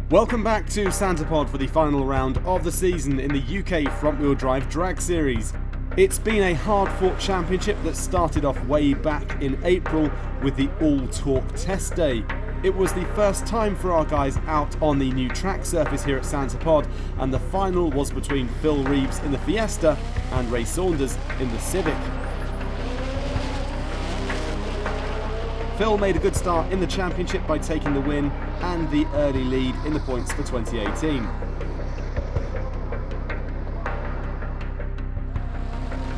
Welcome back to Santapod for the final round of the season in the UK front-wheel drive drag series. It's been a hard-fought championship that started off way back in April with the all-talk test day. It was the first time for our guys out on the new track surface here at Santapod, and the final was between Phil Reeves in the Fiesta and Ray Saunders in the Civic. Phil made a good start in the championship by taking the win and the early lead in the points for 2018.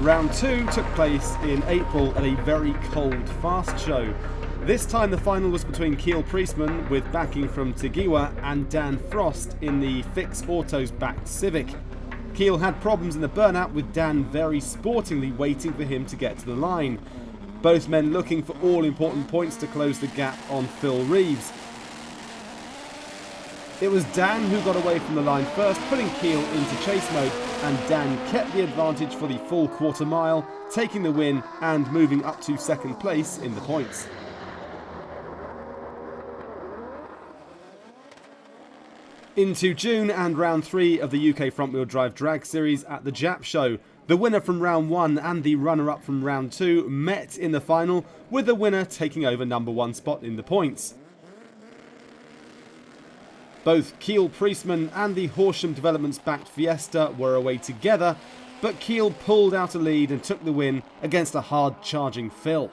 Round 2 took place in April at a very cold, fast show. This time the final was between Keel Priestman with backing from Tegiwa and Dan Frost in the Fix Autos backed Civic. Keel had problems in the burnout with Dan very sportingly waiting for him to get to the line. Both men looking for all important points to close the gap on Phil Reeves. It was Dan who got away from the line first, putting Keel into chase mode, and Dan kept the advantage for the full quarter mile, taking the win and moving up to second place in the points. Into June and round 3 of the UK front-wheel drive drag series at the JapShow. The winner from round 1 and the runner-up from round 2 met in the final, with the winner taking over number 1 spot in the points. Both Keel Priestman and the Horsham Developments backed Fiesta were away together, but Keel pulled out a lead and took the win against a hard-charging Phil.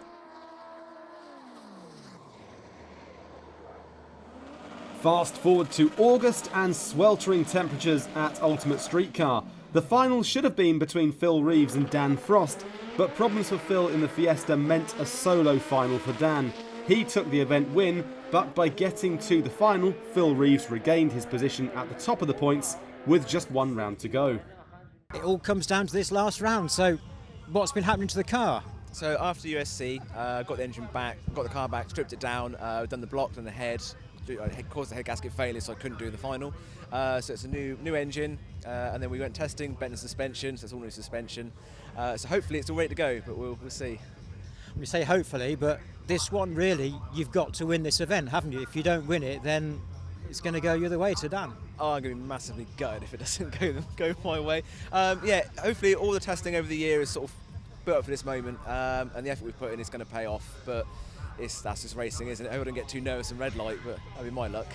Fast forward to August and sweltering temperatures at Ultimate Streetcar. The final should have been between Phil Reeves and Dan Frost, but problems for Phil in the Fiesta meant a solo final for Dan. He took the event win, but by getting to the final, Phil Reeves regained his position at the top of the points with just one round to go. It all comes down to this last round, so what's been happening to the car? So after USC, got the engine back, got the car back, stripped it down, done the block, done the head, caused the head gasket failure, so I couldn't do the final. So it's a new engine, and then we went testing, bent the suspension, so it's all new suspension. So hopefully it's all ready to go, but we'll see. We say hopefully, but this one really, you've got to win this event, haven't you? If you don't win it, then it's going to go the other way to Dan. Oh, I'm going to be massively gutted if it doesn't go my way. Yeah, hopefully all the testing over the year is sort of built up for this moment, and the effort we've put in is going to pay off. But that's just racing, isn't it? I wouldn't get too nervous and red light, but that'd be my luck.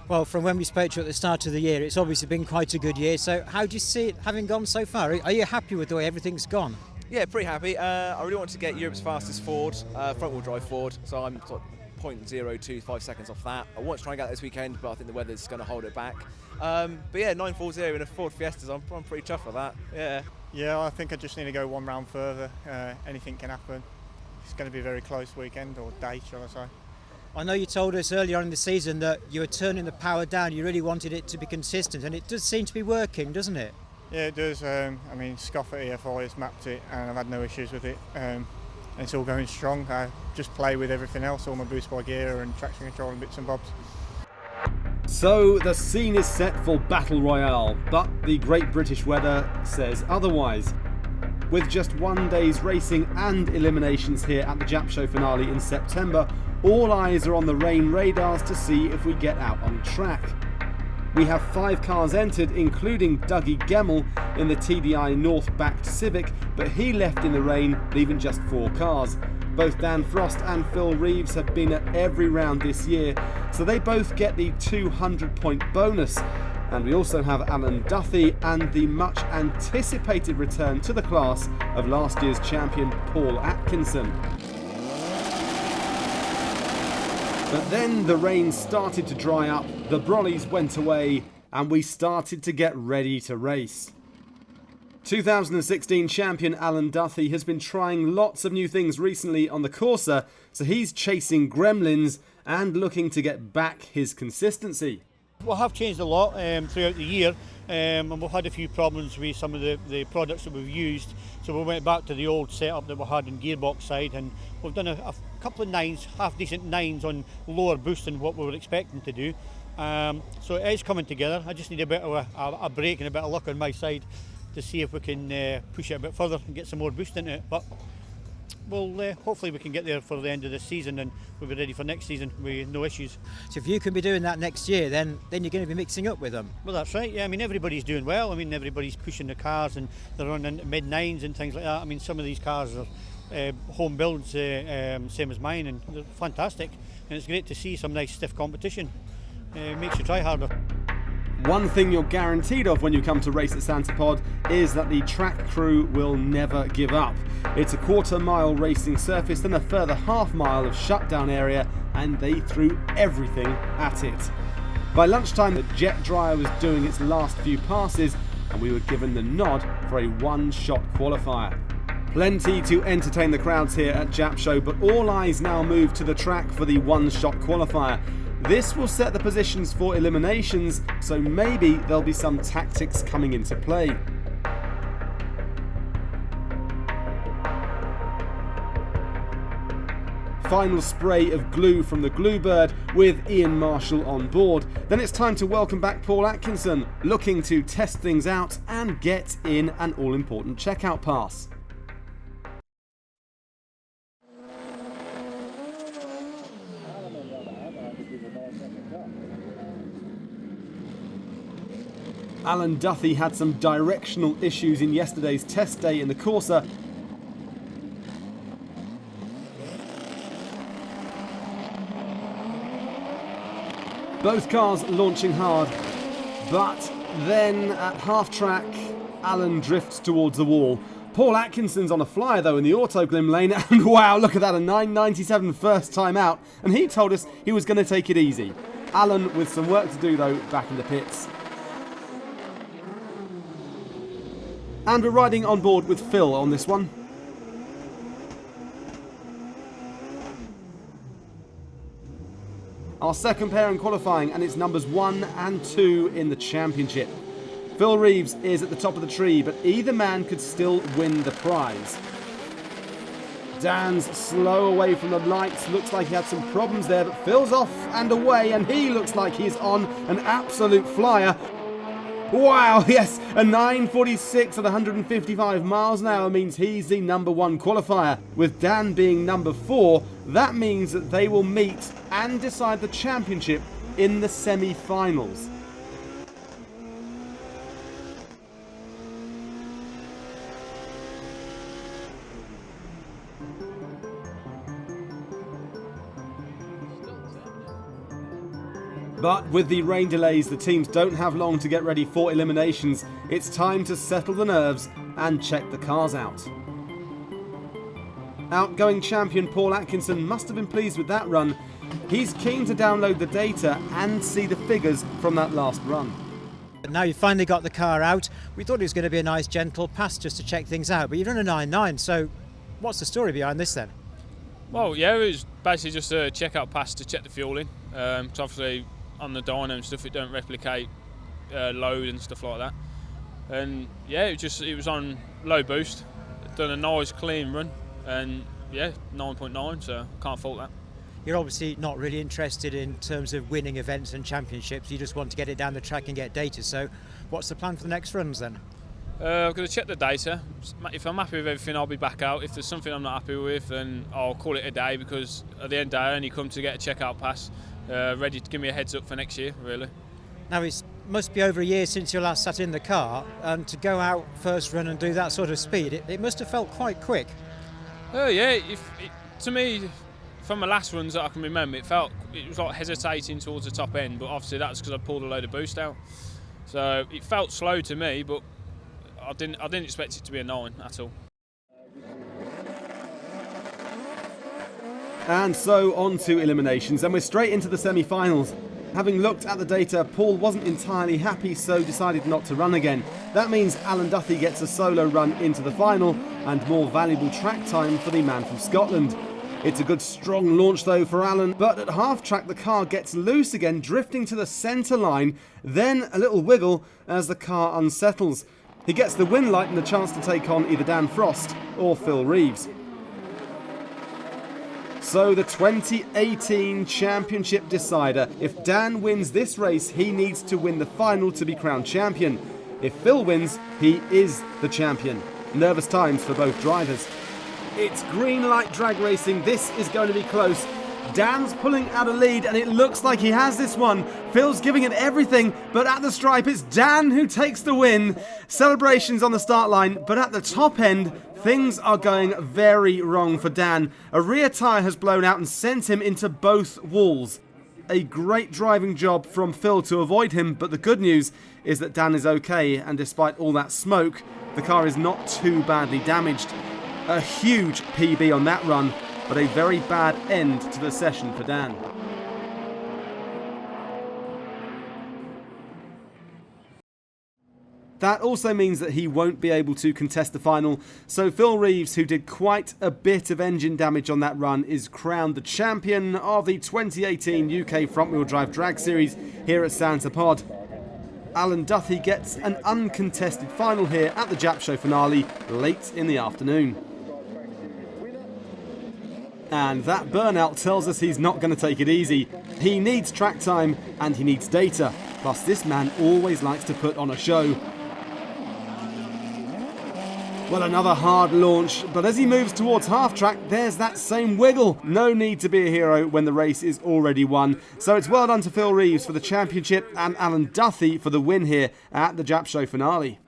Well, from when we spoke to you at the start of the year, it's obviously been quite a good year. So how do you see it having gone so far? Are you happy with the way everything's gone? Yeah, pretty happy. I really want to get Europe's fastest Ford, front-wheel drive Ford, so I'm sort of 0.025 seconds off that. I want to try and get that this weekend, but I think the weather's going to hold it back. But yeah, 940 in a Ford Fiestas, I'm pretty tough with that, yeah. Yeah, I think I just need to go one round further. Anything can happen. It's going to be a very close weekend, or day, shall I say. I know you told us earlier on in the season that you were turning the power down, you really wanted it to be consistent, and it does seem to be working, doesn't it? Yeah, it does. I mean, Scoff at EFI has mapped it, and I've had no issues with it. And it's all going strong. I just play with everything else, all my boost by gear and traction control and bits and bobs. So the scene is set for Battle Royale, but the Great British weather says otherwise. With just 1 day's racing and eliminations here at the JapShow finale in September, all eyes are on the rain radars to see if we get out on track. We have 5 cars entered, including Dougie Gemmell in the TDI North-backed Civic, but he left in the rain, leaving just 4 cars. Both Dan Frost and Phil Reeves have been at every round this year, so they both get the 200-point bonus. And we also have Alan Duffy and the much anticipated return to the class of last year's champion Paul Atkinson. But then the rain started to dry up, the brollies went away, and we started to get ready to race. 2016 champion Alan Duffy has been trying lots of new things recently on the Corsa, so he's chasing gremlins and looking to get back his consistency. We have changed a lot throughout the year, and we've had a few problems with some of the products that we've used. So we went back to the old setup that we had in gearbox side, and we've done a couple of nines, half decent nines on lower boost than what we were expecting to do. So it is coming together. I just need a bit of a break and a bit of luck on my side to see if we can push it a bit further and get some more boost into it. But we'll hopefully we can get there for the end of this season, and we'll be ready for next season with no issues. So if you can be doing that next year, then you're going to be mixing up with them. Well, that's right. Yeah, I mean everybody's doing well. I mean everybody's pushing the cars and they're running mid nines and things like that. I mean some of these cars are home builds, same as mine, and they're fantastic. And it's great to see some nice stiff competition. Makes you try harder. One thing you're guaranteed of when you come to race at Santa Pod is that the track crew will never give up. It's a quarter-mile racing surface, then a further half-mile of shutdown area, and they threw everything at it. By lunchtime, the jet dryer was doing its last few passes, and we were given the nod for a one-shot qualifier. Plenty to entertain the crowds here at JapShow, but all eyes now move to the track for the one-shot qualifier. This will set the positions for eliminations, so maybe there'll be some tactics coming into play. Final spray of glue from the glue bird with Ian Marshall on board. Then it's time to welcome back Paul Atkinson, looking to test things out and get in an all-important checkout pass. Alan Duffy had some directional issues in yesterday's test day in the Corsa. Both cars launching hard, but then at half track, Alan drifts towards the wall. Paul Atkinson's on a flyer though in the Autoglim lane, and wow, look at that, a 9.97 first time out, and he told us he was going to take it easy. Alan with some work to do though, back in the pits. And we're riding on board with Phil on this one. Our second pair in qualifying, and it's numbers 1 and 2 in the championship. Phil Reeves is at the top of the tree, but either man could still win the prize. Dan's slow away from the lights, looks like he had some problems there, but Phil's off and away, and he looks like he's on an absolute flyer. Wow, yes, a 9.46 at 155 miles an hour means he's the number 1 qualifier. With Dan being number 4, that means that they will meet and decide the championship in the semi-finals. But with the rain delays, the teams don't have long to get ready for eliminations. It's time to settle the nerves and check the cars out. Outgoing champion Paul Atkinson must have been pleased with that run. He's keen to download the data and see the figures from that last run. Now you've finally got the car out. We thought it was going to be a nice gentle pass just to check things out, but you've done a 9.9, so what's the story behind this then? Well, yeah, it was basically just a checkout pass to check the fueling. So obviously on the dyno and stuff, it don't replicate load and stuff like that. And yeah, it was on low boost. Done a nice clean run, and yeah, 9.9, so can't fault that. You're obviously not really interested in terms of winning events and championships. You just want to get it down the track and get data. So what's the plan for the next runs then? I've got to check the data. If I'm happy with everything, I'll be back out. If there's something I'm not happy with, then I'll call it a day, because at the end of the day, I only come to get a checkout pass, ready to give me a heads up for next year, really. Now it must be over a year since you last sat in the car, and to go out first run and do that sort of speed, it must have felt quite quick. Yeah, to me, from my last runs that I can remember, it was like hesitating towards the top end, but obviously that's because I pulled a load of boost out. So it felt slow to me, but I didn't expect it to be a 9 at all. And so on to eliminations, and we're straight into the semi-finals. Having looked at the data, Paul wasn't entirely happy, so decided not to run again. That means Alan Duffy gets a solo run into the final, and more valuable track time for the man from Scotland. It's a good strong launch though for Alan, but at half track the car gets loose again, drifting to the centre line, then a little wiggle as the car unsettles. He gets the win light and the chance to take on either Dan Frost or Phil Reeves. So the 2018 championship decider. If Dan wins this race, he needs to win the final to be crowned champion. If Phil wins, he is the champion. Nervous times for both drivers. It's green light drag racing. This is going to be close. Dan's pulling out a lead and it looks like he has this one. Phil's giving it everything, but at the stripe it's Dan who takes the win. Celebrations on the start line, but at the top end things are going very wrong for Dan. A rear tyre has blown out and sent him into both walls. A great driving job from Phil to avoid him, but the good news is that Dan is okay, and despite all that smoke, the car is not too badly damaged. A huge PB on that run, but a very bad end to the session for Dan. That also means that he won't be able to contest the final, so Phil Reeves, who did quite a bit of engine damage on that run, is crowned the champion of the 2018 UK Front-Wheel Drive Drag Series here at Santa Pod. Alan Duffy gets an uncontested final here at the JapShow finale late in the afternoon. And that burnout tells us he's not going to take it easy. He needs track time and he needs data. Plus this man always likes to put on a show. Well, another hard launch, but as he moves towards half-track, there's that same wiggle. No need to be a hero when the race is already won. So it's well done to Phil Reeves for the championship and Alan Duffy for the win here at the JapShow finale.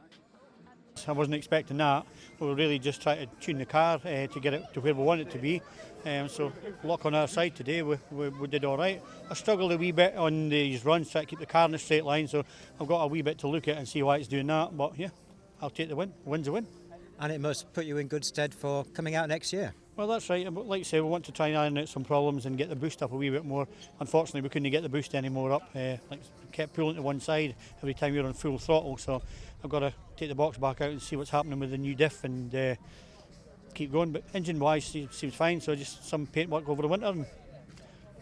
I wasn't expecting that. We were really just trying to tune the car to get it to where we want it to be. So luck on our side today, we did all right. I struggled a wee bit on these runs, trying to keep the car in a straight line, so I've got a wee bit to look at and see why it's doing that. But yeah, I'll take the win. A win's a win. And it must put you in good stead for coming out next year. Well, that's right. But like I say, we want to try and iron out some problems and get the boost up a wee bit more. Unfortunately, we couldn't get the boost any more up. Kept pulling to one side every time you're on full throttle. So I've got to take the box back out and see what's happening with the new diff and keep going. But engine-wise, seems fine. So just some paintwork over the winter and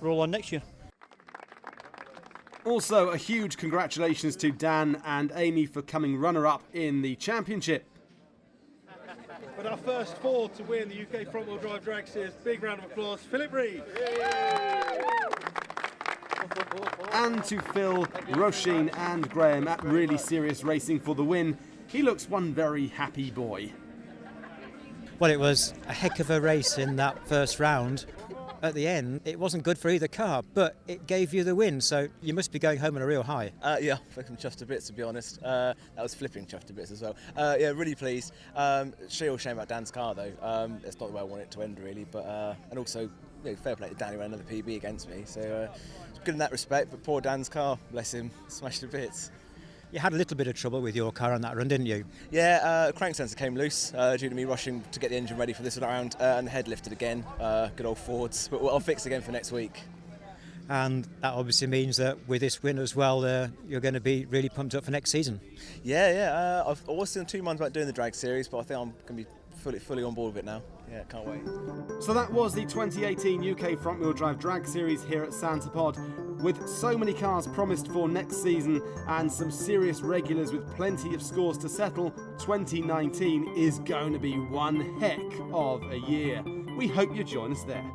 roll on next year. Also, a huge congratulations to Dan and Amy for coming runner-up in the championship. But our first four to win the UK Front-Wheel Drive Drag Series. Big round of applause, Philip Reeves. And to Phil, Roisin and Graham at Really Serious Racing for the win. He looks one very happy boy. Well, it was a heck of a race in that first round. At the end, it wasn't good for either car, but it gave you the win, so you must be going home on a real high. Yeah, fucking chuffed to bits, to be honest. That was flipping chuffed to bits as well. Yeah, really pleased. Real shame about Dan's car, though. It's not the way I want it to end, really, but and also, fair play to Dan, who ran another PB against me, so good in that respect, but poor Dan's car, bless him, smashed to bits. You had a little bit of trouble with your car on that run, didn't you? Yeah, crank sensor came loose due to me rushing to get the engine ready for this round, and the head lifted again. Good old Fords, but I'll fix again for next week. And that obviously means that with this win as well, you're going to be really pumped up for next season. Yeah. I was still in 2 months about doing the drag series, but I think I'm going to be fully on board with it now. Yeah, can't wait. So that was the 2018 UK Front-Wheel Drive Drag Series here at Santa Pod. With so many cars promised for next season and some serious regulars with plenty of scores to settle, 2019 is going to be one heck of a year. We hope you join us there.